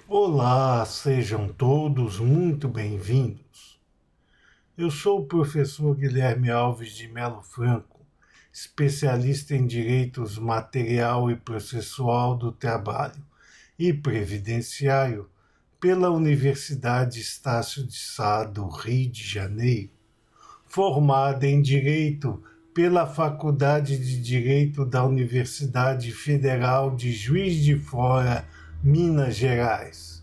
Olá, sejam todos muito bem-vindos. Eu sou o professor Guilherme Alves de Melo Franco, especialista em direitos material e processual do trabalho e previdenciário pela Universidade Estácio de Sá do Rio de Janeiro, formada em Direito pela Faculdade de Direito da Universidade Federal de Juiz de Fora, Minas Gerais.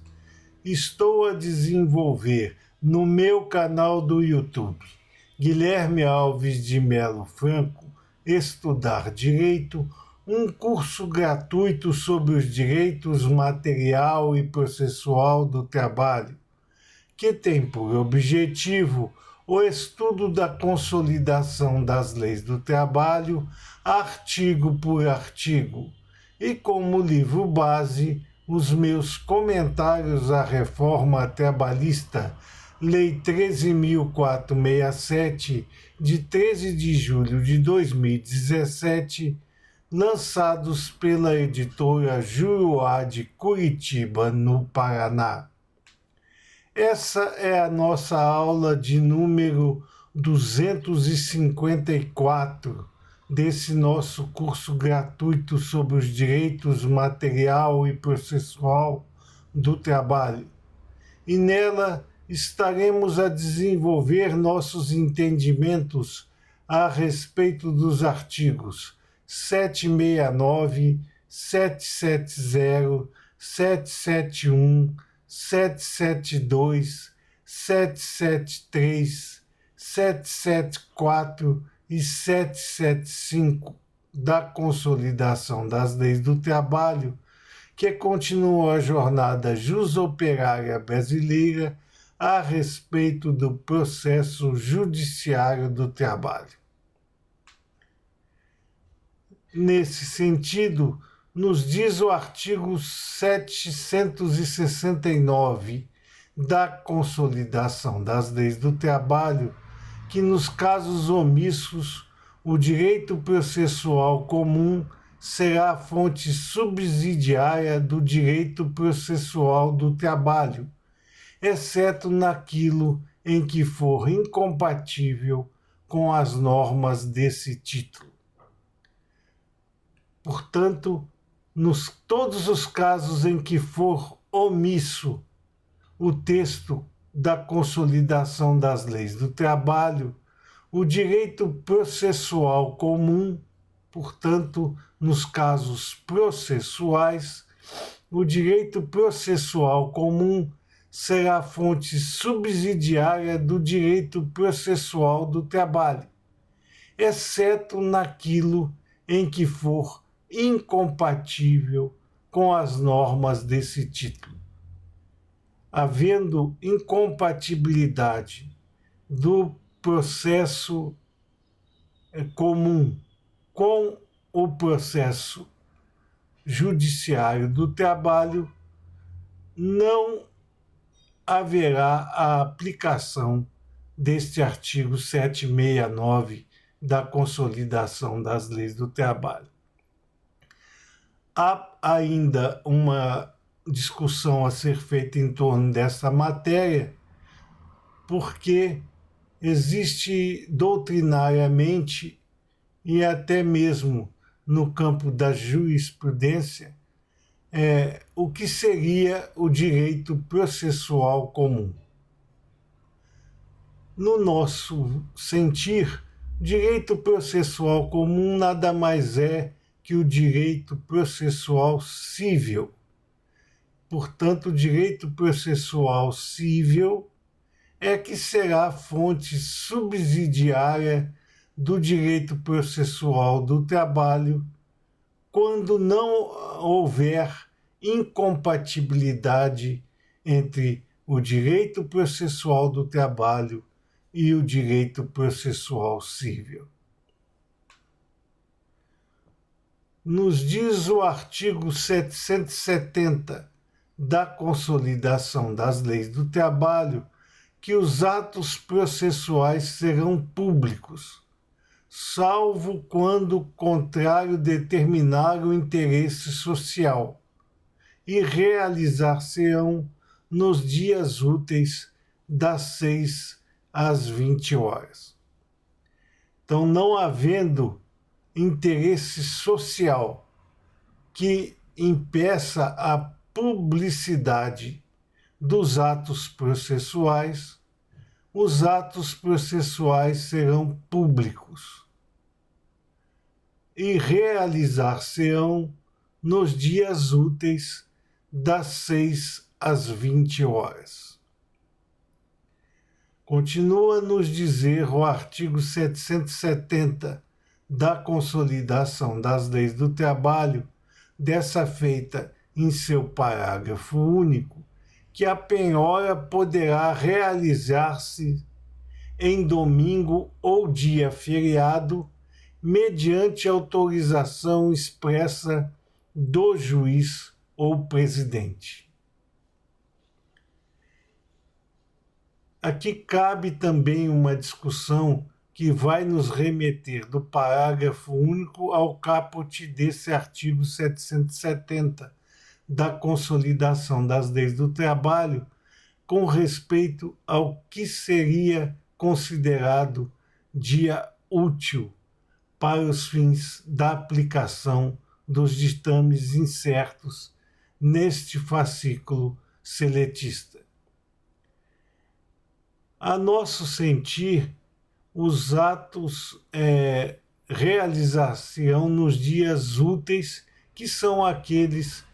Estou a desenvolver no meu canal do YouTube, Guilherme Alves de Melo Franco, Estudar Direito, um curso gratuito sobre os direitos material e processual do trabalho, que tem por objetivo o estudo da consolidação das leis do trabalho, artigo por artigo, e como livro base, os meus comentários à reforma trabalhista, Lei 13.467, de 13 de julho de 2017, lançados pela editora Juruá de Curitiba, no Paraná. Essa é a nossa aula de número 254 desse nosso curso gratuito sobre os direitos material e processual do trabalho. E nela estaremos a desenvolver nossos entendimentos a respeito dos artigos 769, 770, 771, 772, 773, 774 e 775 da Consolidação das Leis do Trabalho, que continua a jornada jusoperária brasileira a respeito do processo judiciário do trabalho. Nesse sentido, nos diz o artigo 769 da Consolidação das Leis do Trabalho que, nos casos omissos, o direito processual comum será a fonte subsidiária do direito processual do trabalho, exceto naquilo em que for incompatível com as normas desse título. Portanto, todos os casos em que for omisso o texto da Consolidação das Leis do Trabalho, o direito processual comum, portanto, nos casos processuais, o direito processual comum será a fonte subsidiária do direito processual do trabalho, exceto naquilo em que for incompatível com as normas desse título. Havendo incompatibilidade do processo comum com o processo judiciário do trabalho, não haverá a aplicação deste artigo 769 da Consolidação das Leis do Trabalho. Há ainda uma discussão a ser feita em torno dessa matéria, porque existe doutrinariamente e até mesmo no campo da jurisprudência o que seria o direito processual comum. No nosso sentir, direito processual comum nada mais é que o direito processual civil. Portanto, o direito processual civil é que será a fonte subsidiária do direito processual do trabalho quando não houver incompatibilidade entre o direito processual do trabalho e o direito processual civil. Nos diz o artigo 770 da Consolidação das Leis do Trabalho que os atos processuais serão públicos, salvo quando contrário determinar o interesse social, e realizar-se-ão nos dias úteis das 6 às 20 horas. Então, não havendo interesse social que impeça a publicidade dos atos processuais, os atos processuais serão públicos e realizar-se-ão nos dias úteis das 6 às 20 horas. Continua a nos dizer o artigo 770 da Consolidação das Leis do Trabalho, dessa feita em seu parágrafo único, que a penhora poderá realizar-se em domingo ou dia feriado, mediante autorização expressa do juiz ou presidente. Aqui cabe também uma discussão que vai nos remeter do parágrafo único ao caput desse artigo 770 da Consolidação das Leis do Trabalho, com respeito ao que seria considerado dia útil para os fins da aplicação dos ditames incertos neste fascículo seletista. A nosso sentir, os atos realizar-se-ão nos dias úteis, que são aqueles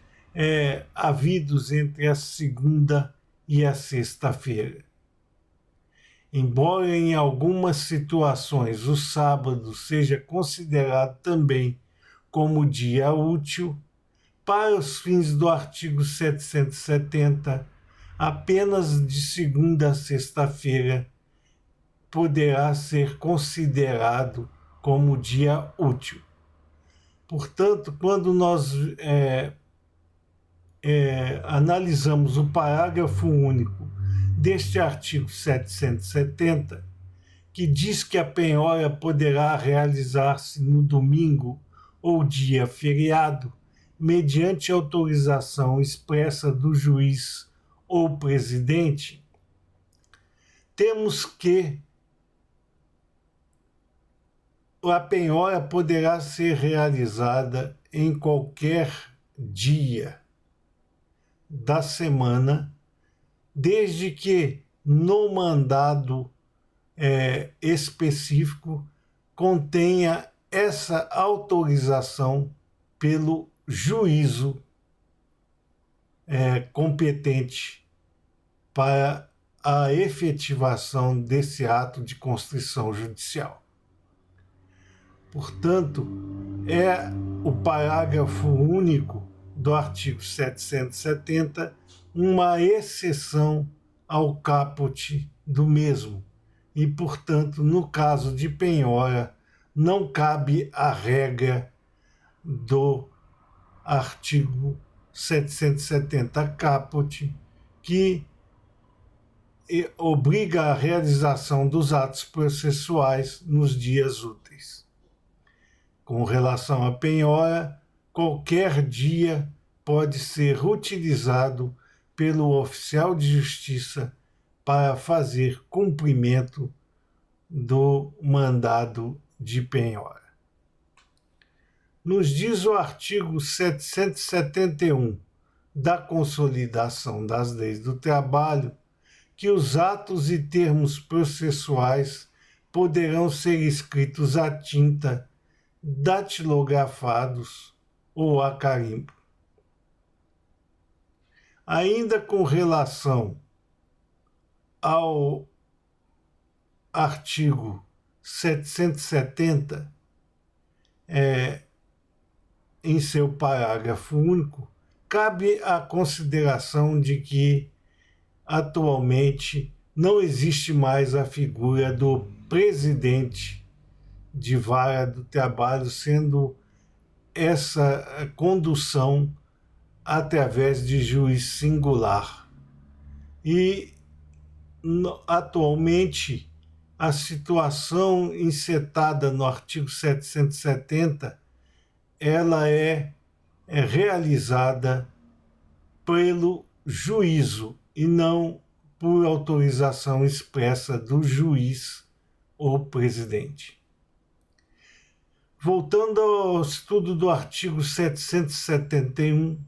havidos entre a segunda e a sexta-feira. Embora em algumas situações o sábado seja considerado também como dia útil, para os fins do artigo 770, apenas de segunda a sexta-feira poderá ser considerado como dia útil. Portanto, quando nós analisamos o parágrafo único deste artigo 770, que diz que a penhora poderá realizar-se no domingo ou dia feriado, mediante autorização expressa do juiz ou presidente, temos que a penhora poderá ser realizada em qualquer dia da semana, desde que no mandado específico contenha essa autorização pelo juízo competente para a efetivação desse ato de constrição judicial. Portanto, é o parágrafo único do artigo 770 uma exceção ao caput do mesmo e, portanto, no caso de penhora, não cabe a regra do artigo 770 caput, que obriga a realização dos atos processuais nos dias úteis. Com relação à penhora, qualquer dia pode ser utilizado pelo oficial de justiça para fazer cumprimento do mandado de penhora. Nos diz o artigo 771 da Consolidação das Leis do Trabalho que os atos e termos processuais poderão ser escritos à tinta, datilografados ou a carimbo. Ainda com relação ao artigo 770, em seu parágrafo único, cabe a consideração de que atualmente não existe mais a figura do presidente de vara do trabalho, sendo essa condução através de juiz singular. E atualmente a situação encetada no artigo 770 ela é realizada pelo juízo e não por autorização expressa do juiz ou presidente. Voltando ao estudo do artigo 771,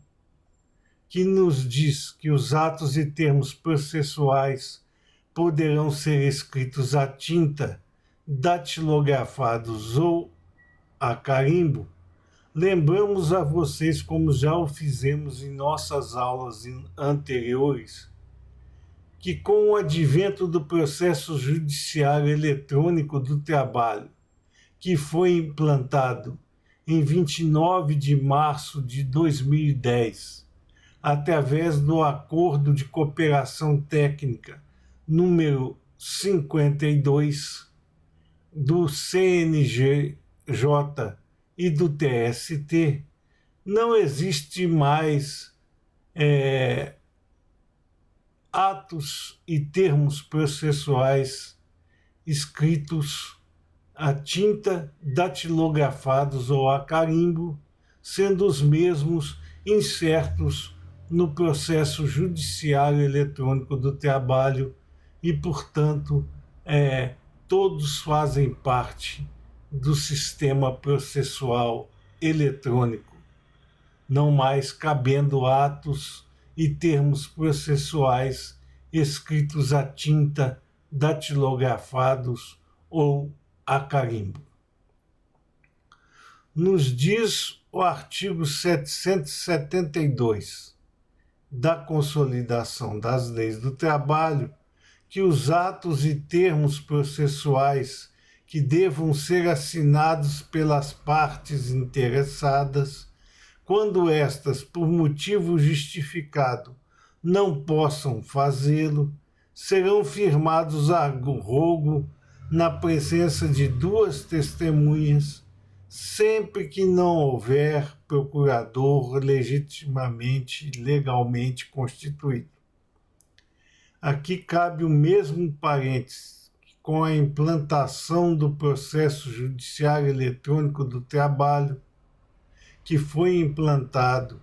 que nos diz que os atos e termos processuais poderão ser escritos à tinta, datilografados ou a carimbo, lembramos a vocês, como já o fizemos em nossas aulas anteriores, que com o advento do processo judiciário eletrônico do trabalho, que foi implantado em 29 de março de 2010, através do Acordo de Cooperação Técnica número 52 do CNJ e do TST, não existe mais atos e termos processuais escritos a tinta, datilografados ou a carimbo, sendo os mesmos incertos no processo judiciário eletrônico do trabalho e, portanto, todos fazem parte do sistema processual eletrônico, não mais cabendo atos e termos processuais escritos a tinta, datilografados ou a carimbo. Nos diz o artigo 772 da Consolidação das Leis do Trabalho que os atos e termos processuais que devam ser assinados pelas partes interessadas, quando estas, por motivo justificado, não possam fazê-lo, serão firmados a rogo na presença de duas testemunhas, sempre que não houver procurador legalmente constituído. Aqui cabe o mesmo parênteses, que com a implantação do processo judiciário eletrônico do trabalho, que foi implantado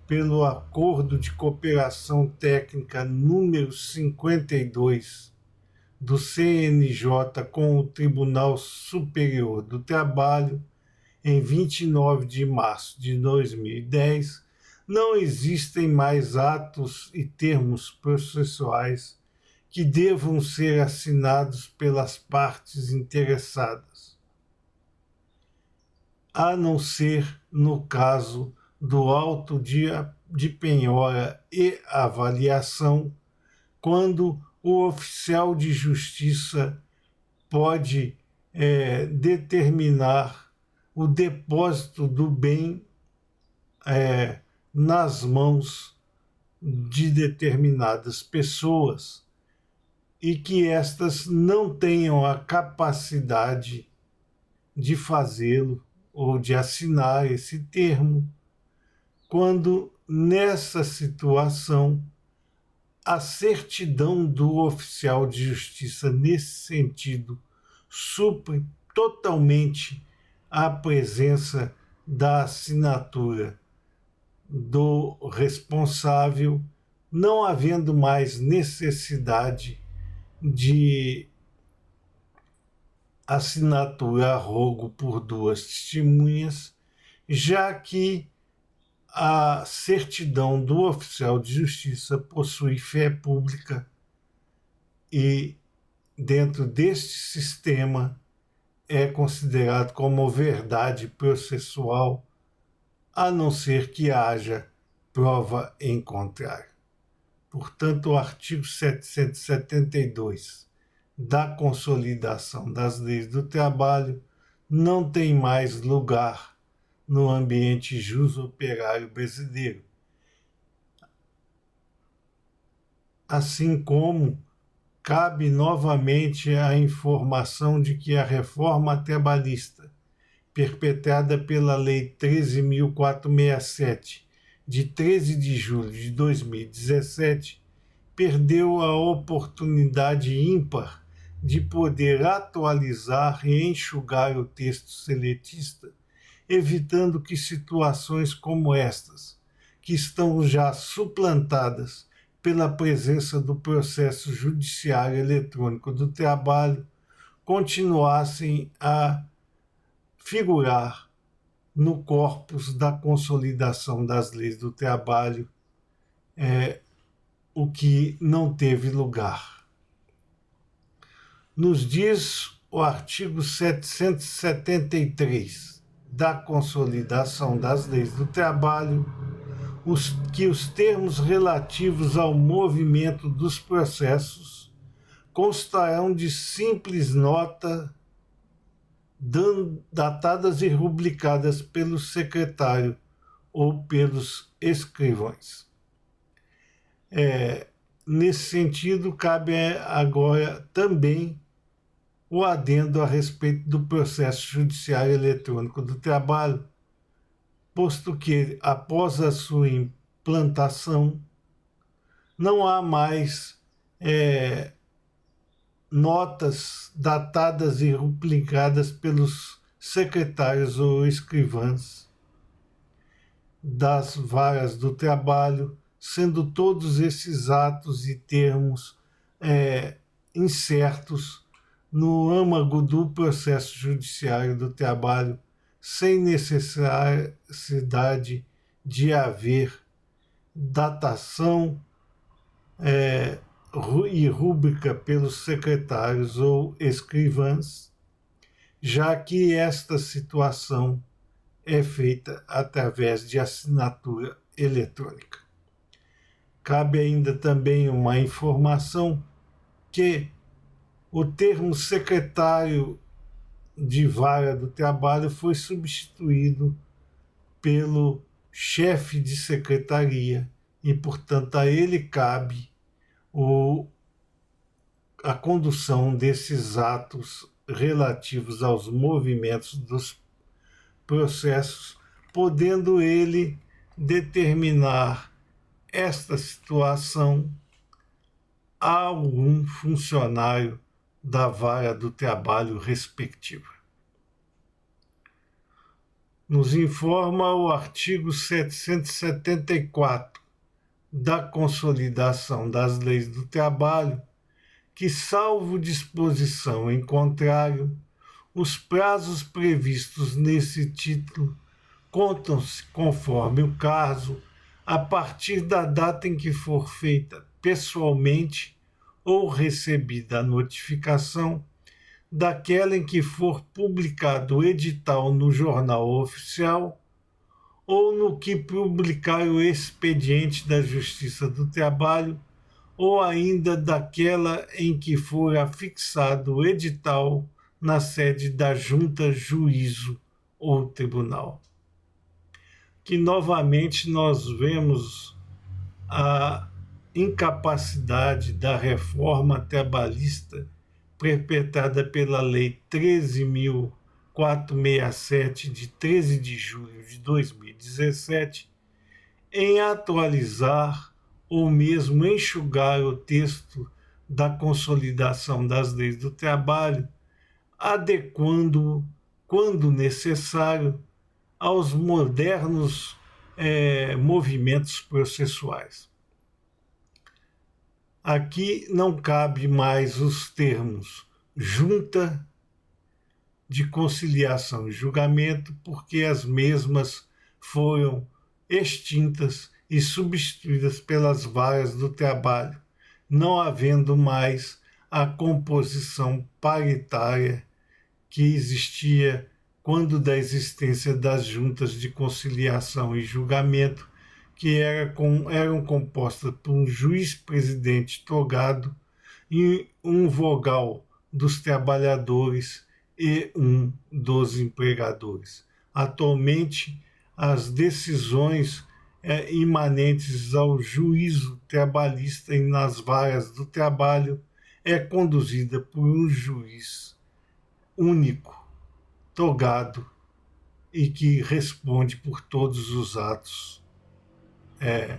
pelo Acordo de Cooperação Técnica número 52 do CNJ com o Tribunal Superior do Trabalho, em 29 de março de 2010, não existem mais atos e termos processuais que devam ser assinados pelas partes interessadas, a não ser no caso do auto de penhora e avaliação, quando o oficial de justiça pode determinar o depósito do bem nas mãos de determinadas pessoas e que estas não tenham a capacidade de fazê-lo ou de assinar esse termo, quando nessa situação a certidão do oficial de justiça nesse sentido supre totalmente a presença da assinatura do responsável, não havendo mais necessidade de assinatura a rogo por duas testemunhas, já que a certidão do oficial de justiça possui fé pública e, dentro deste sistema, é considerado como verdade processual, a não ser que haja prova em contrário. Portanto, o artigo 772 da Consolidação das Leis do Trabalho não tem mais lugar no ambiente jus-operário brasileiro. Assim como cabe novamente a informação de que a reforma trabalhista, perpetrada pela Lei 13.467, de 13 de julho de 2017, perdeu a oportunidade ímpar de poder atualizar e enxugar o texto seletista, evitando que situações como estas, que estão já suplantadas pela presença do processo judiciário eletrônico do trabalho continuassem a figurar no corpus da consolidação das leis do trabalho, o que não teve lugar. Nos diz o artigo 773 da Consolidação das Leis do Trabalho que os termos relativos ao movimento dos processos constarão de simples nota datadas e rubricadas pelo secretário ou pelos escrivães. Nesse sentido, cabe agora também o adendo a respeito do processo judiciário eletrônico do trabalho, posto que, após a sua implantação, não há mais notas datadas e rubricadas pelos secretários ou escrivãs das varas do trabalho, sendo todos esses atos e termos incertos no âmago do processo judiciário do trabalho, sem necessidade de haver datação e rúbrica pelos secretários ou escrivãs, já que esta situação é feita através de assinatura eletrônica. Cabe ainda também uma informação que o termo secretário de vara do trabalho foi substituído pelo chefe de secretaria e, portanto, a ele cabe a condução desses atos relativos aos movimentos dos processos, podendo ele determinar esta situação a algum funcionário da vara do trabalho respectiva. Nos informa o artigo 774 da Consolidação das Leis do Trabalho que, salvo disposição em contrário, os prazos previstos nesse título contam-se, conforme o caso, a partir da data em que for feita pessoalmente ou recebida a notificação, daquela em que for publicado o edital no Jornal Oficial ou no que publicar o expediente da Justiça do Trabalho, ou ainda daquela em que for afixado o edital na sede da Junta, Juízo ou Tribunal. Que novamente nós vemos a incapacidade da reforma trabalhista perpetrada pela Lei 13.467, de 13 de julho de 2017, em atualizar ou mesmo enxugar o texto da Consolidação das Leis do Trabalho, adequando-o, quando necessário, aos modernos movimentos processuais. Aqui não cabe mais os termos junta de conciliação e julgamento, porque as mesmas foram extintas e substituídas pelas varas do trabalho, não havendo mais a composição paritária que existia quando da existência das juntas de conciliação e julgamento, que eram compostas por um juiz-presidente togado e um vogal dos trabalhadores e um dos empregadores. Atualmente, as decisões imanentes ao juízo trabalhista e nas varas do trabalho é conduzida por um juiz único, togado, e que responde por todos os atos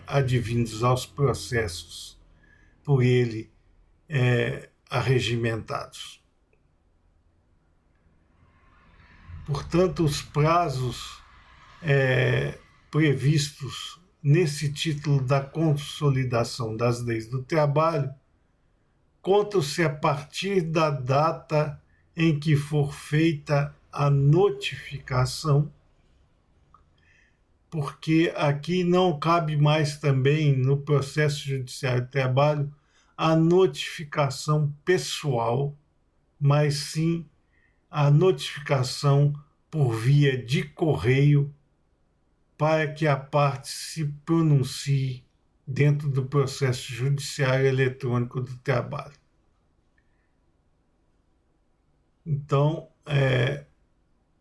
advindos aos processos por ele arregimentados. Portanto, os prazos previstos nesse título da consolidação das leis do trabalho, conta-se a partir da data em que for feita a notificação, porque aqui não cabe mais também no processo judiciário de trabalho a notificação pessoal, mas sim a notificação por via de correio para que a parte se pronuncie dentro do processo judiciário eletrônico do trabalho. Então,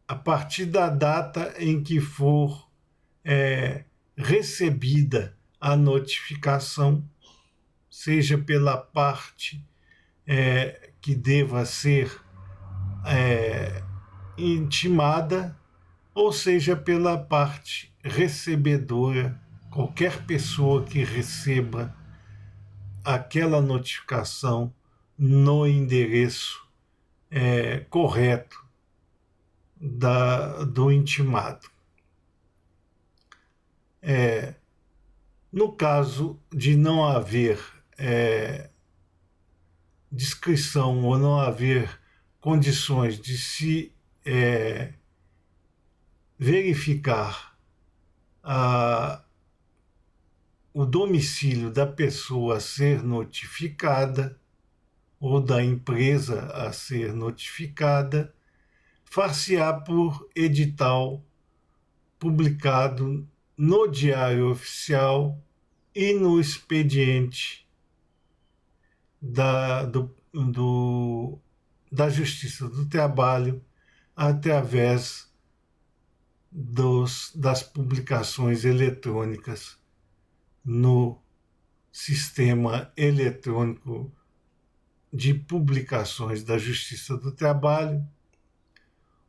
a partir da data em que for recebida a notificação, seja pela parte que deva ser intimada, ou seja pela parte recebedora, qualquer pessoa que receba aquela notificação no endereço correto do intimado. No caso de não haver descrição ou não haver condições de se verificar o domicílio da pessoa a ser notificada ou da empresa a ser notificada, far-se-á por edital publicado no Diário Oficial e no expediente da Justiça do Trabalho através das publicações eletrônicas no Sistema Eletrônico de Publicações da Justiça do Trabalho,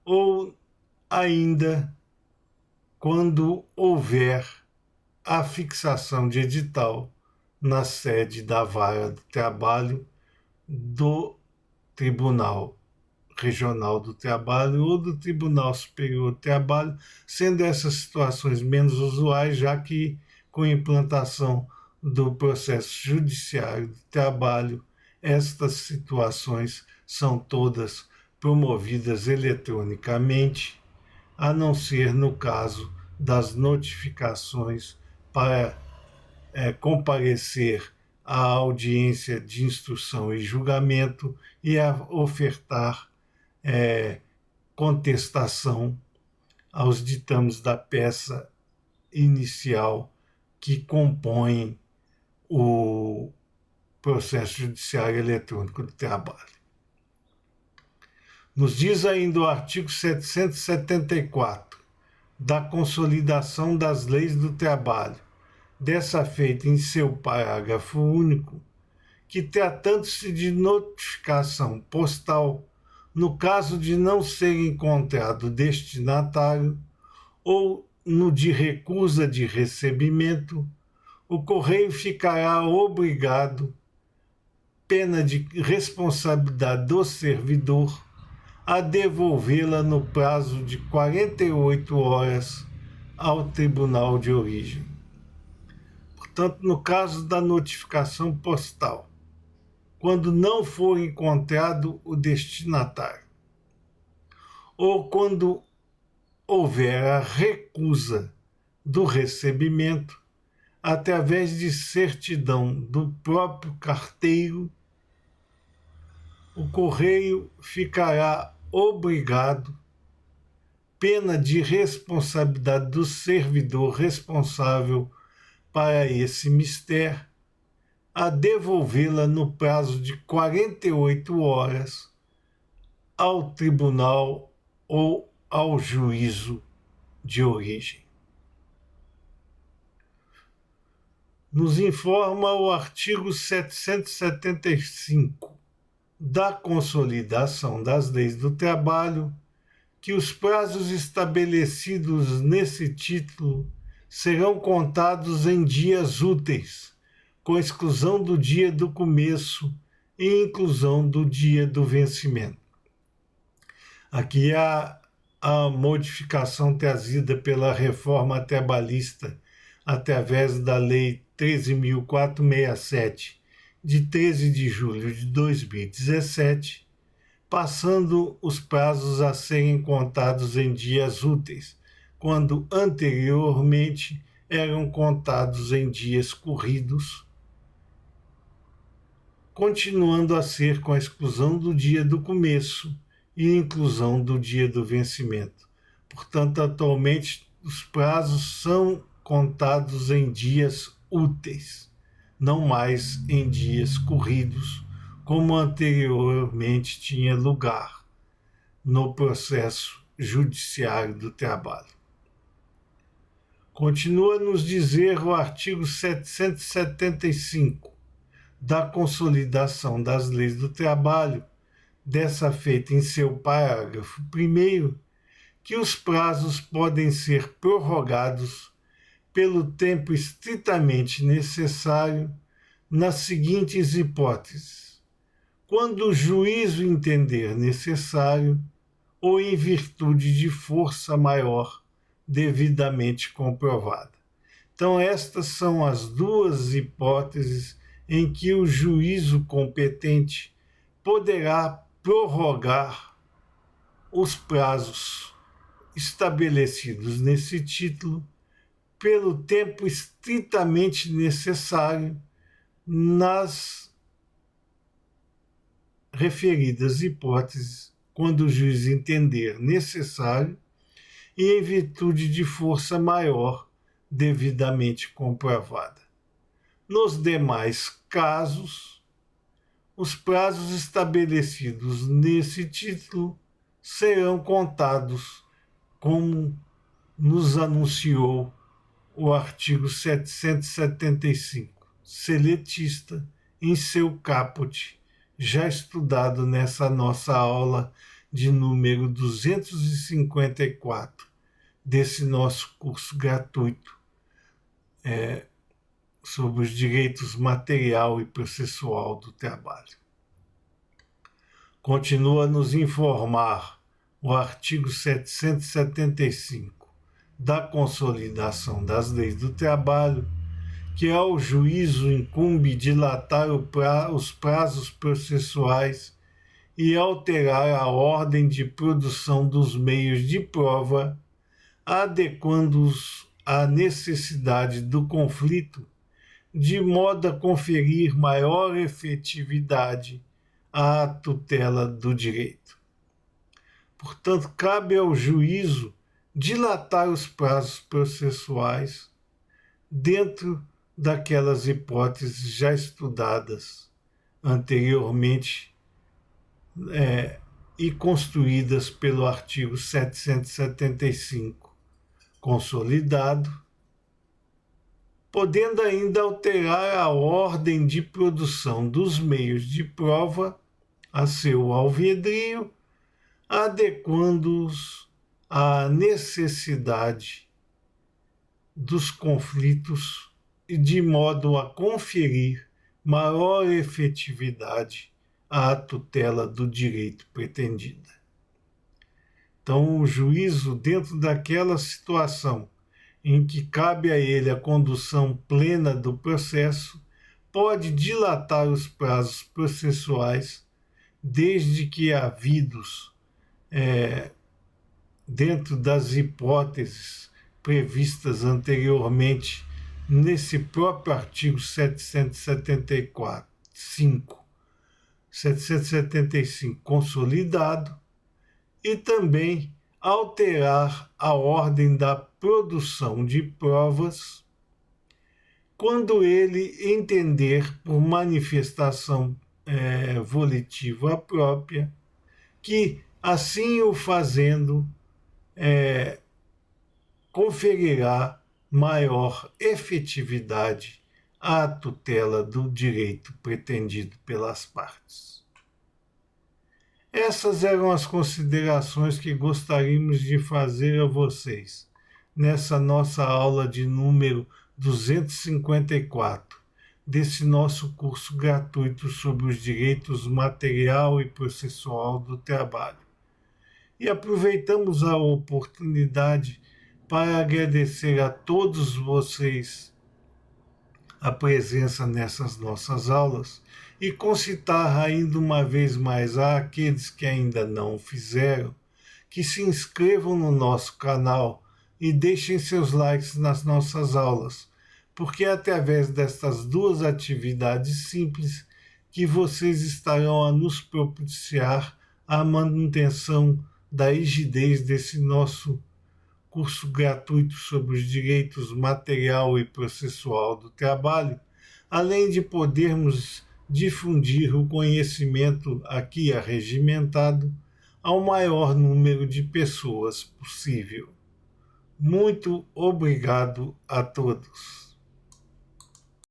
ou ainda quando houver a fixação de edital na sede da Vara do Trabalho do Tribunal Regional do Trabalho ou do Tribunal Superior do Trabalho, sendo essas situações menos usuais, já que com a implantação do processo judiciário do trabalho, estas situações são todas promovidas eletronicamente, a não ser no caso das notificações para comparecer à audiência de instrução e julgamento e a ofertar contestação aos ditames da peça inicial que compõem o processo judiciário eletrônico do trabalho. Nos diz ainda o artigo 774 da Consolidação das Leis do Trabalho, dessa feita em seu parágrafo único, que, tratando-se de notificação postal, no caso de não ser encontrado destinatário ou no de recusa de recebimento, o correio ficará obrigado, pena de responsabilidade do servidor, a devolvê-la no prazo de 48 horas ao tribunal de origem. Portanto, no caso da notificação postal, quando não for encontrado o destinatário, ou quando houver a recusa do recebimento, através de certidão do próprio carteiro, o correio ficará obrigado, pena de responsabilidade do servidor responsável para esse mister, a devolvê-la no prazo de 48 horas ao tribunal ou ao juízo de origem. Nos informa o artigo 775 da Consolidação das Leis do Trabalho que os prazos estabelecidos nesse título serão contados em dias úteis, com exclusão do dia do começo e inclusão do dia do vencimento. Aqui há a modificação trazida pela reforma trabalhista através da Lei 13.467, de 13 de julho de 2017, passando os prazos a serem contados em dias úteis, quando anteriormente eram contados em dias corridos, continuando a ser com a exclusão do dia do começo e inclusão do dia do vencimento. Portanto, atualmente, os prazos são contados em dias úteis, não mais em dias corridos, como anteriormente tinha lugar no processo judiciário do trabalho. Continua a nos dizer o artigo 775 da Consolidação das Leis do Trabalho, dessa feita em seu parágrafo 1º, que os prazos podem ser prorrogados pelo tempo estritamente necessário nas seguintes hipóteses: quando o juízo entender necessário ou em virtude de força maior devidamente comprovada. Então, estas são as duas hipóteses em que o juízo competente poderá prorrogar os prazos estabelecidos nesse título pelo tempo estritamente necessário nas referidas hipóteses, quando o juiz entender necessário e em virtude de força maior devidamente comprovada. Nos demais casos, os prazos estabelecidos nesse título serão contados, como nos anunciou o artigo 775, seletista, em seu caput, já estudado nessa nossa aula de número 254 desse nosso curso gratuito sobre os direitos material e processual do trabalho. Continua a nos informar o artigo 775 da Consolidação das Leis do Trabalho, que ao juízo incumbe dilatar os prazos processuais e alterar a ordem de produção dos meios de prova, adequando-os à necessidade do conflito, de modo a conferir maior efetividade à tutela do direito. Portanto, cabe ao juízo dilatar os prazos processuais dentro daquelas hipóteses já estudadas anteriormente e construídas pelo artigo 775 consolidado, podendo ainda alterar a ordem de produção dos meios de prova a seu alvedrio, adequando-os à necessidade dos conflitos e de modo a conferir maior efetividade à tutela do direito pretendida. Então, o juízo, dentro daquela situação em que cabe a ele a condução plena do processo, pode dilatar os prazos processuais, desde que havidos, dentro das hipóteses previstas anteriormente nesse próprio artigo 775 consolidado, e também alterar a ordem da produção de provas quando ele entender por manifestação volitiva própria que, assim o fazendo, conferirá maior efetividade à tutela do direito pretendido pelas partes. Essas eram as considerações que gostaríamos de fazer a vocês nessa nossa aula de número 254 desse nosso curso gratuito sobre os direitos material e processual do trabalho. E aproveitamos a oportunidade para agradecer a todos vocês a presença nessas nossas aulas e concitar ainda uma vez mais àqueles que ainda não o fizeram, que se inscrevam no nosso canal e deixem seus likes nas nossas aulas, porque é através destas duas atividades simples que vocês estarão a nos propiciar a manutenção da rigidez desse nosso curso gratuito sobre os direitos material e processual do trabalho, além de podermos difundir o conhecimento aqui arregimentado ao maior número de pessoas possível. Muito obrigado a todos.